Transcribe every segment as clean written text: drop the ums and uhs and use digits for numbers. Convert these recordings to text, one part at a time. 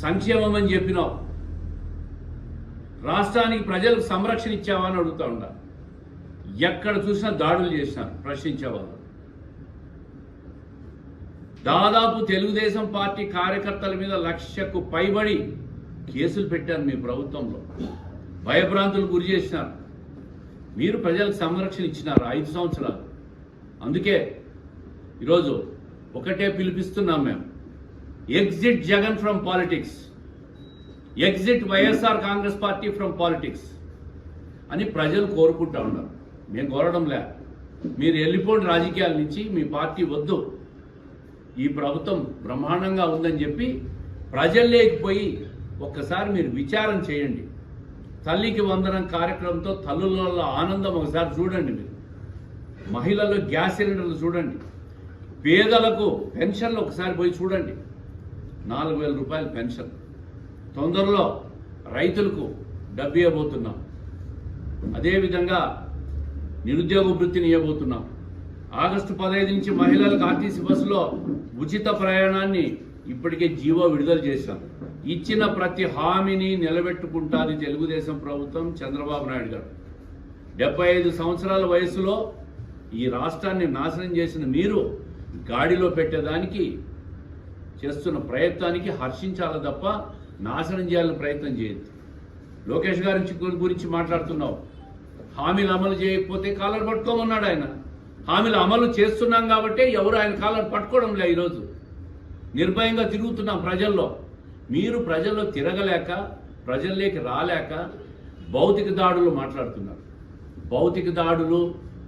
సంక్షేమం అని చెప్పినావు, రాష్ట్రానికి ప్రజలకు సంరక్షణ ఇచ్చావా అని అడుగుతా ఉండా. ఎక్కడ చూసినా దాడులు చేసినారు ప్రశ్నించేవాళ్ళు. దాదాపు తెలుగుదేశం పార్టీ కార్యకర్తల మీద 1,00,000కు పైబడి కేసులు పెట్టారు మీ ప్రభుత్వంలో. భయభ్రాంతులు గురి చేసినారు. మీరు ప్రజలకు సంరక్షణ ఇచ్చినారు 5 సంవత్సరాలు. అందుకే ఈరోజు ఒకటే పిలిపిస్తున్నాం మేము, exit Jagan from politics, exit YSR Congress party from politics అని ప్రజలు కోరుకుంటా ఉన్నారు. మేము కోరడంలే, మీరు వెళ్ళిపోండి రాజకీయాల నుంచి, మీ పార్టీ వద్దు, ఈ ప్రభుత్వం బ్రహ్మాండంగా ఉందని చెప్పి ప్రజల్లోకి పోయి ఒక్కసారి మీరు విచారం చేయండి. తల్లికి వందనం కార్యక్రమంతో తల్లులలో ఆనందం ఒకసారి చూడండి. మీరు మహిళలు గ్యాస్ సిలిండర్లు చూడండి, పేదలకు పెన్షన్లు ఒకసారి పోయి చూడండి. 4,000 రూపాయల పెన్షన్. తొందరలో రైతులకు డబ్బు ఇవ్వబోతున్నాం. అదేవిధంగా నిరుద్యోగ వృత్తిని ఇవ్వబోతున్నాం. ఆగస్టు 15 నుంచి మహిళలకు ఆర్టీసీ బస్సులో ఉచిత ప్రయాణాన్ని ఇప్పటికే జీవో విడుదల చేశాం. ఇచ్చిన ప్రతి హామీని నిలబెట్టుకుంటాది తెలుగుదేశం ప్రభుత్వం, చంద్రబాబు నాయుడు గారు. 75 సంవత్సరాల వయసులో ఈ రాష్ట్రాన్ని నాశనం చేసిన మీరు గాడిలో పెట్టేదానికి చేస్తున్న ప్రయత్నానికి హర్షించాలి తప్ప నాశనం చేయాలని ప్రయత్నం చేయొద్దు. లోకేష్ గారి గురించి మాట్లాడుతున్నావు. హామీలు అమలు చేయకపోతే కాలర్ పట్టుకోమన్నాడు ఆయన. హామీలు అమలు చేస్తున్నాం కాబట్టి ఎవరు ఆయన కాలర్ పట్టుకోవడం లే. ఈరోజు నిర్భయంగా తిరుగుతున్నాం ప్రజల్లో. మీరు ప్రజల్లో తిరగలేక, ప్రజల్లోకి రాలేక భౌతిక దాడులు మాట్లాడుతున్నారు. భౌతిక దాడులు,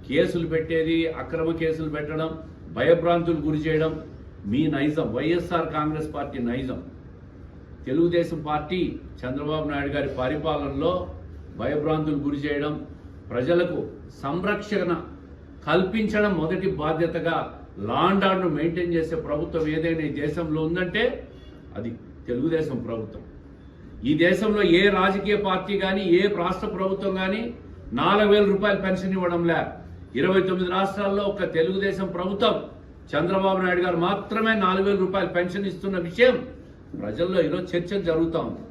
కేసులు పెట్టేది, అక్రమ కేసులు పెట్టడం, భయభ్రాంతులు గురి చేయడం మీ నైజం, వైఎస్ఆర్ కాంగ్రెస్ పార్టీ నైజం. తెలుగుదేశం పార్టీ చంద్రబాబు నాయుడు గారి పరిపాలనలో భయభ్రాంతులు గురి చేయడం, ప్రజలకు సంరక్షణ కల్పించడం మొదటి బాధ్యతగా లా అండ్ ఆర్డర్ మెయింటైన్ చేసే ప్రభుత్వం ఏదైనా ఈ దేశంలో ఉందంటే అది తెలుగుదేశం ప్రభుత్వం. ఈ దేశంలో ఏ రాజకీయ పార్టీ కానీ, ఏ రాష్ట్ర ప్రభుత్వం కానీ 4,000 రూపాయల పెన్షన్ ఇవ్వడంలే. 29 రాష్ట్రాల్లో ఒక తెలుగుదేశం ప్రభుత్వం, చంద్రబాబు నాయుడు గారు మాత్రమే 4,000 రూపాయల పెన్షన్ ఇస్తున్న విషయం ప్రజల్లో ఈరోజు చర్చ జరుగుతూ ఉంది.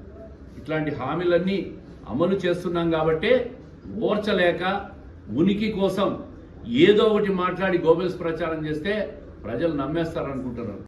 ఇట్లాంటి హామీలన్నీ అమలు చేస్తున్నాం కాబట్టి ఓర్చలేక ఉనికి కోసం ఏదో ఒకటి మాట్లాడి గోబెల్స్ ప్రచారం చేస్తే ప్రజలు నమ్మేస్తారనుకుంటున్నారు.